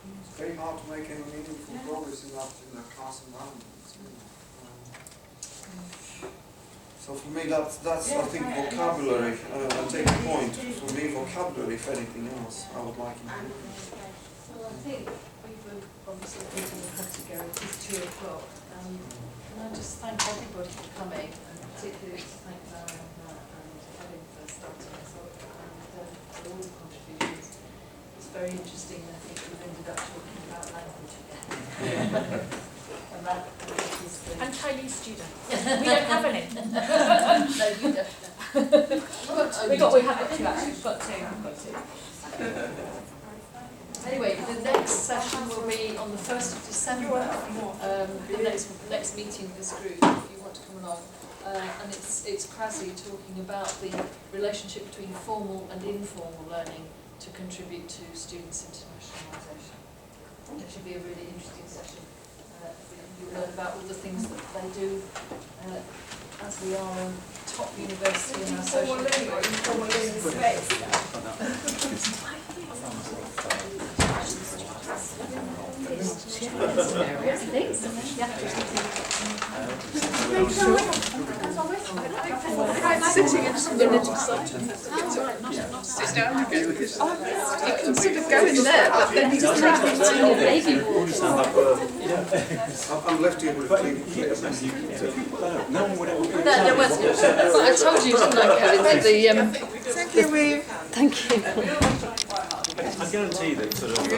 It's very hard to make any meaningful progress in that class environment. So for me, that's I think vocabulary. I take the point. For me, vocabulary, if anything else, I would like it. Well, I think we've obviously people have to go. It is 2 o'clock. Can I just thank everybody for coming, and particularly to thank Lara and Helen for starting us up, and for all the contributions. It's very interesting. I think we've ended up talking about language again. And that is the... And Chinese students. We don't have any. No, you don't. We have got 2 actually, we've got 2. Anyway, the next session will be on the 1st of December, the next meeting of this group, if you want to come along. And it's Krasi talking about the relationship between formal and informal learning to contribute to students' internationalisation. It should be a really interesting session. You'll learn about all the things that they do as we are a top university in our social Sitting in some religious sit down again. You can sort of go in there, but then you just take a tiny baby walk. I'm left here with a clean No, there wasn't. But I told you, didn't I, Kevin, that the... Thank you, Wee. Thank you. I guarantee that sort of